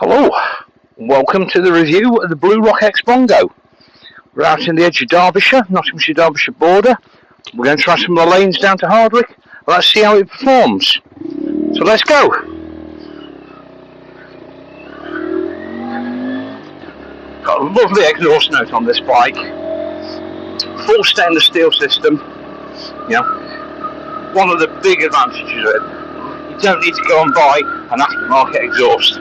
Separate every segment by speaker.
Speaker 1: Hello, welcome to the review of the Bluroc X-Bongo. We're out in the edge of Derbyshire, Nottinghamshire-Derbyshire border. We're going to try some of the lanes down to Hardwick. Let's see how it performs. So let's go. Got a lovely exhaust note on this bike. Full stainless steel system. One of the big advantages of it, you don't need to go and buy an aftermarket exhaust.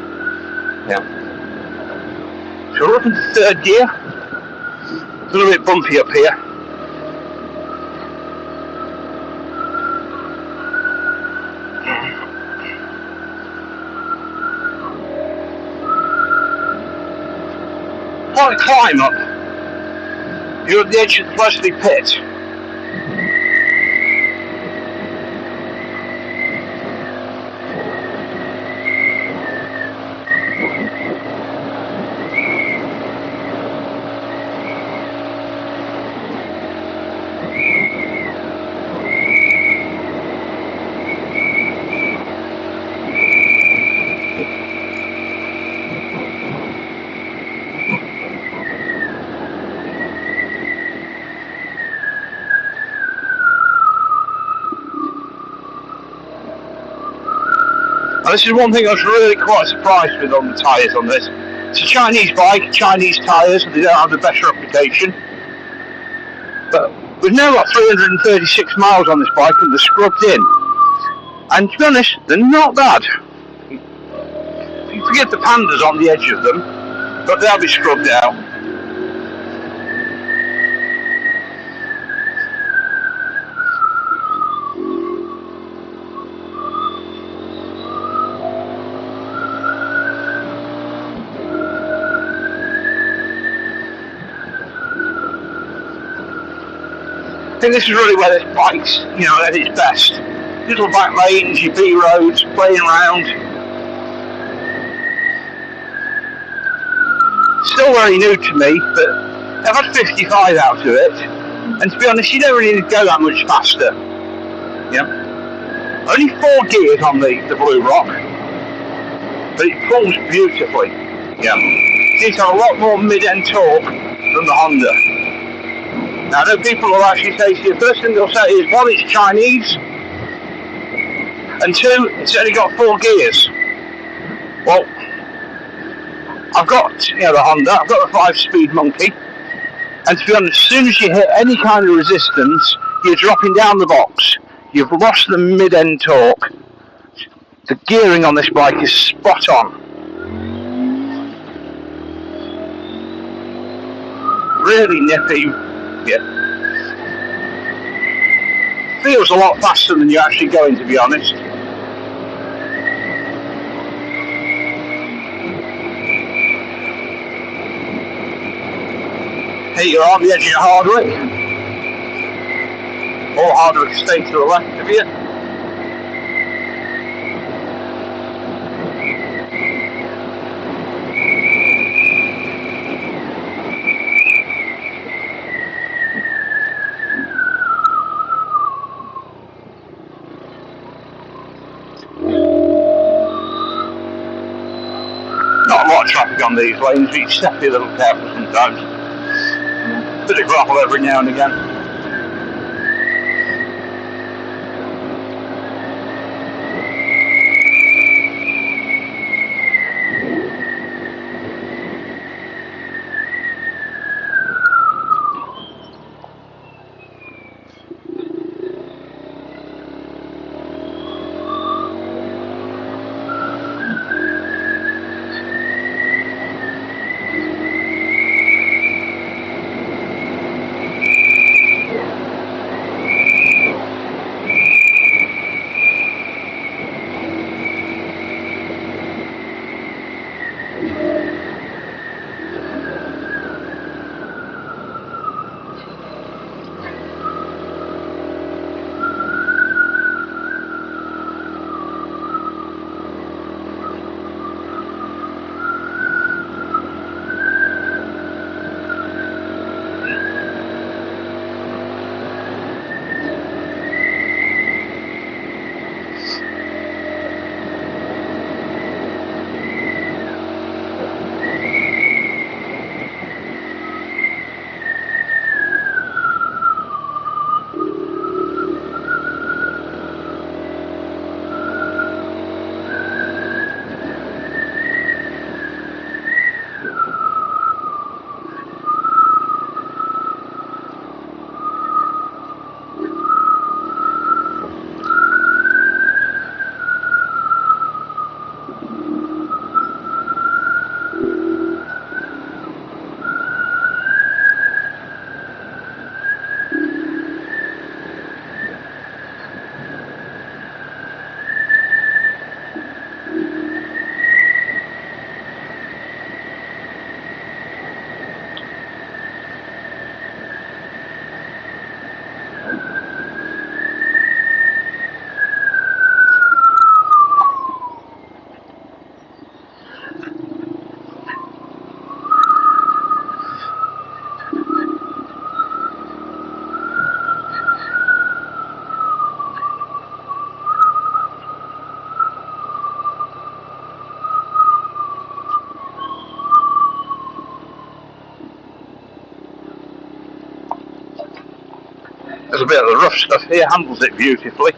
Speaker 1: So we're up into third gear. It's a little bit bumpy up here. Quite a climb up. You're at the edge of the Leslie pit. And this is one thing I was really quite surprised with on the tyres on this. It's a Chinese bike, Chinese tyres, they don't have the best reputation. But we've now got 336 miles on this bike and they're scrubbed in. And to be honest, they're not bad. If you forget the pandas on the edge of them, but they'll be scrubbed out. I think this is really where this bike's, at its best. Little back lanes, your B roads, playing around. Still very new to me, but I've had 55 out of it. And to be honest, you don't really need to go that much faster. Only 4 gears on the Bluroc, but it pulls beautifully. It seems to have a lot more mid-end torque than the Honda. Now, I know people will actually say to you, the first thing they'll say is, one, it's Chinese, and 2, it's only got 4 gears. Well, I've got, the Honda, I've got the 5-speed Monkey, and to be honest, as soon as you hit any kind of resistance, you're dropping down the box. You've lost the mid-end torque. The gearing on this bike is spot on. Really nippy. Feels a lot faster than you're actually going, to be honest. Here you are on the edge of Hardwick. Or Hardwick Estate to the left of you. Not a lot of traffic on these lanes, but you just have to be a little careful sometimes. Bit of gravel every now and again. bit of the rough stuff here, handles it beautifully.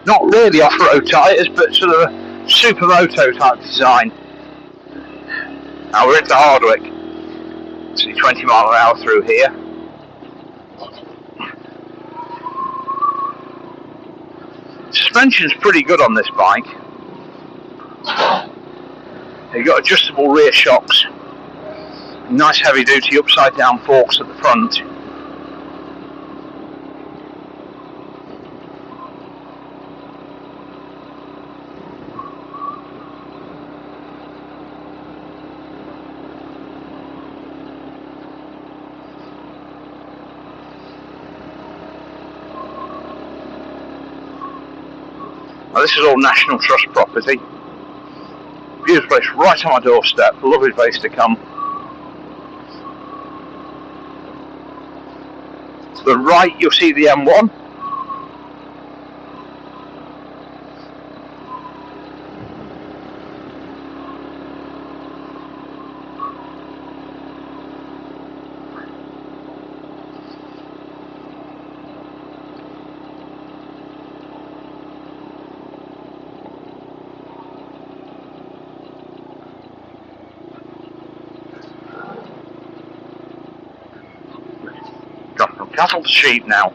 Speaker 1: Not really off-road tyres, but sort of a supermoto type design. Now we're into Hardwick. See 20 mile an hour through here. Suspension's pretty good on this bike. You've got adjustable rear shocks. Nice heavy duty upside down forks at the front. Now, this is all National Trust property. Beautiful place right on my doorstep. Lovely place to come. To the right you'll see the M1. Got from cattle to sheep now.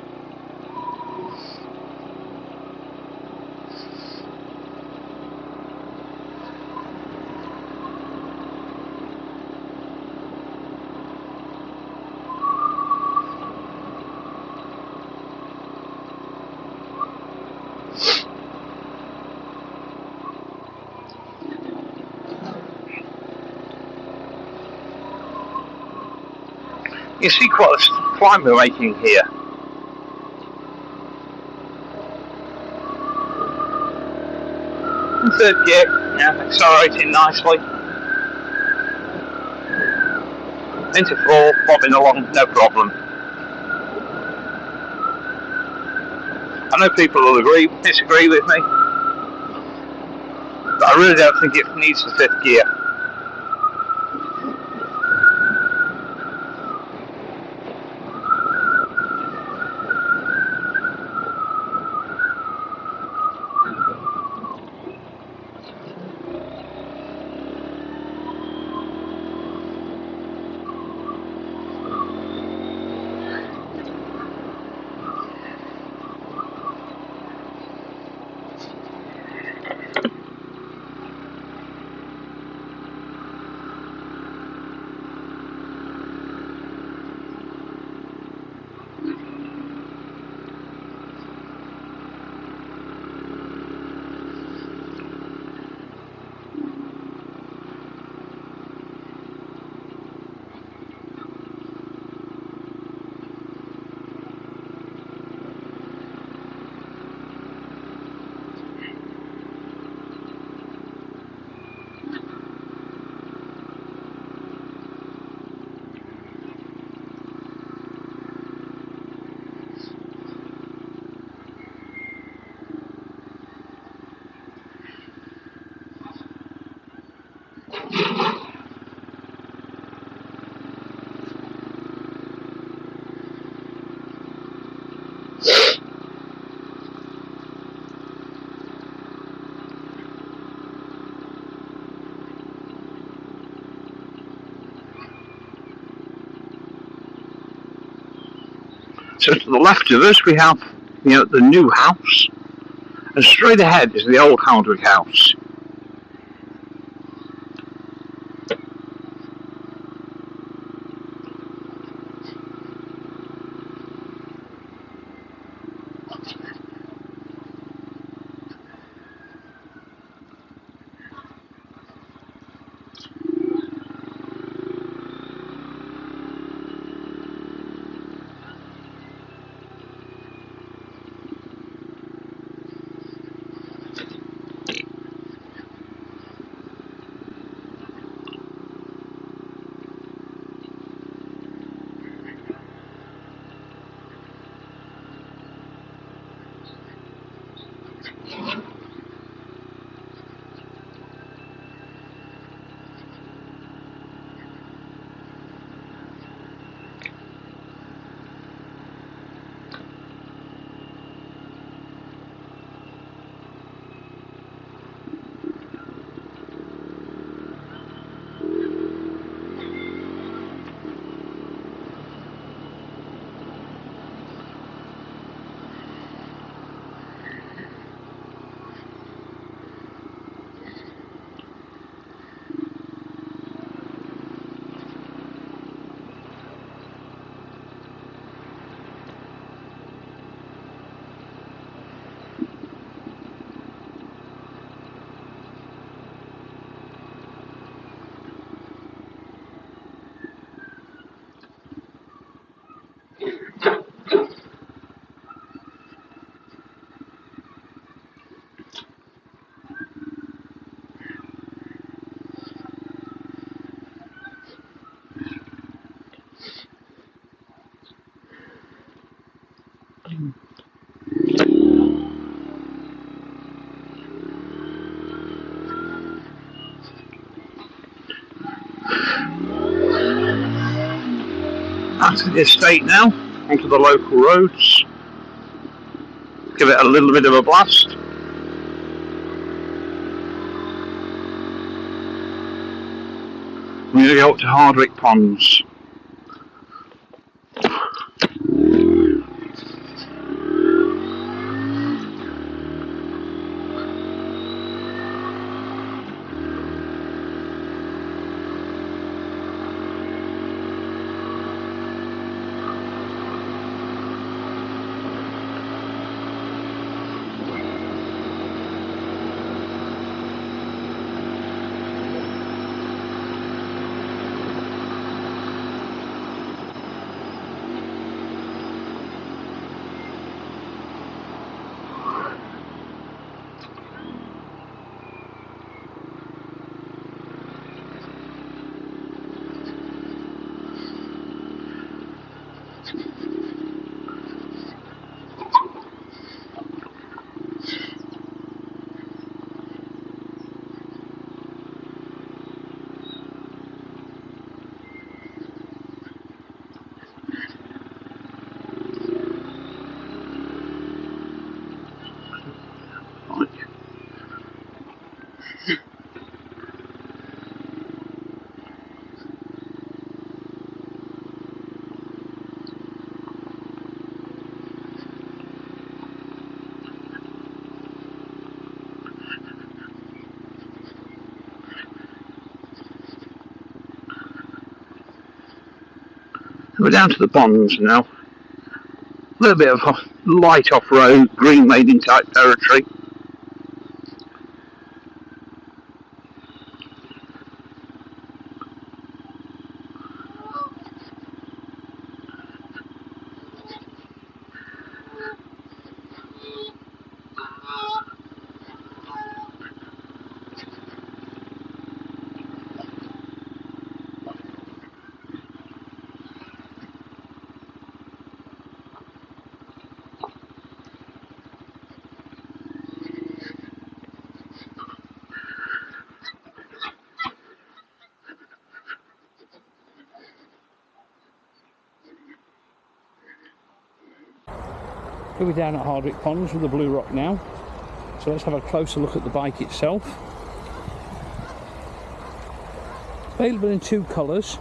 Speaker 1: You see quite a climb we're making here. In third gear, yeah, accelerating nicely. Into four, bobbing along, no problem. I know people will disagree with me, but I really don't think it needs the fifth gear. So to the left of us we have, the new house, and straight ahead is the old Hardwick house. Out of the estate now, onto the local roads. Give it a little bit of a blast. I'm going to go up to Hardwick Ponds. We're down to the ponds now. A little bit of light off-road, green maiden type territory.
Speaker 2: Here we're down at Hardwick Ponds with the Bluroc now. So let's have a closer look at the bike itself. Available in two colours,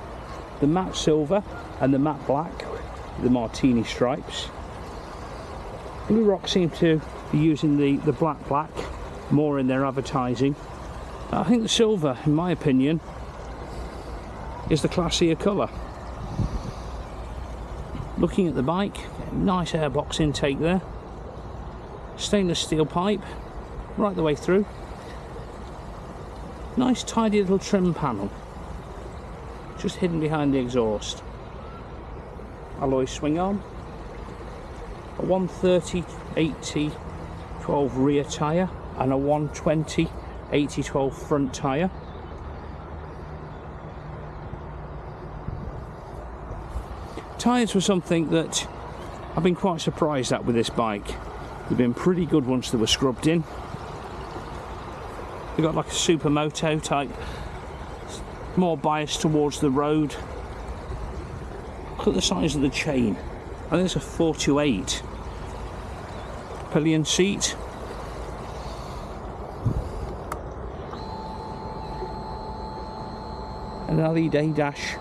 Speaker 2: the matte silver and the matte black, with the martini stripes. Bluroc seem to be using the black more in their advertising. I think the silver, in my opinion, is the classier colour. Looking at the bike, nice airbox intake there. Stainless steel pipe right the way through. Nice tidy little trim panel, just hidden behind the exhaust. Alloy swing arm. A 130/80/12 rear tyre and a 120/80/12 front tyre. Tyres were something that I've been quite surprised at with this bike. They've been pretty good once they were scrubbed in. They've got like a supermoto type, more biased towards the road. Look at the size of the chain. I think it's a 428. Pillion seat. An LED dash.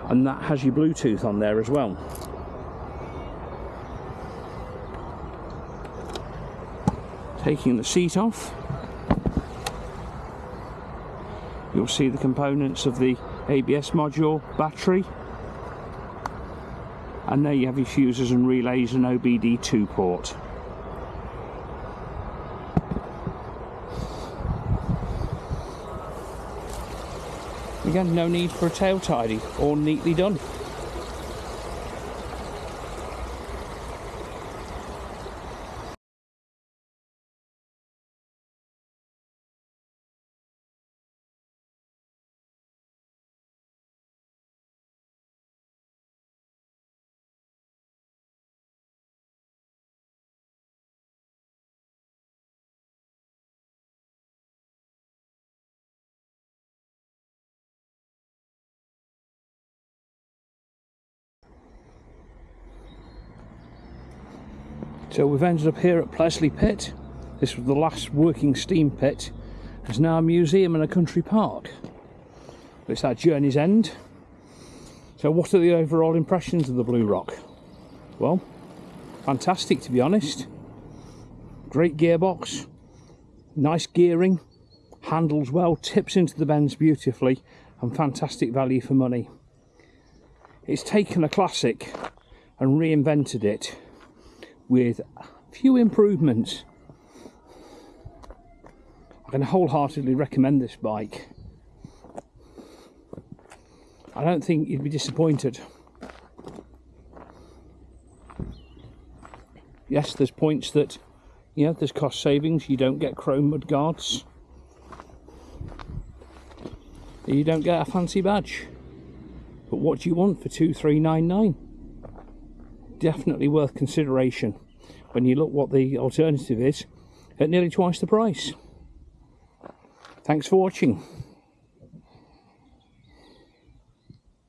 Speaker 2: And that has your Bluetooth on there as well. Taking the seat off, you'll see the components of the ABS module, battery, and there you have your fuses and relays and OBD2 port. Again, no need for a tail tidy, all neatly done. So we've ended up here at Plesley Pit. This was the last working steam pit. It's now a museum and a country park. It's our journey's end. So what are the overall impressions of the Bluroc? Well, fantastic, to be honest. Great gearbox, nice gearing, handles well, tips into the bends beautifully, and fantastic value for money. It's taken a classic and reinvented it with a few improvements. I can wholeheartedly recommend this bike. I don't think you'd be disappointed. Yes, there's points that, you know, there's cost savings. You don't get chrome mudguards. You don't get a fancy badge. But what do you want for 2,399? Definitely worth consideration when you look what the alternative is at nearly twice the price. Thanks for watching.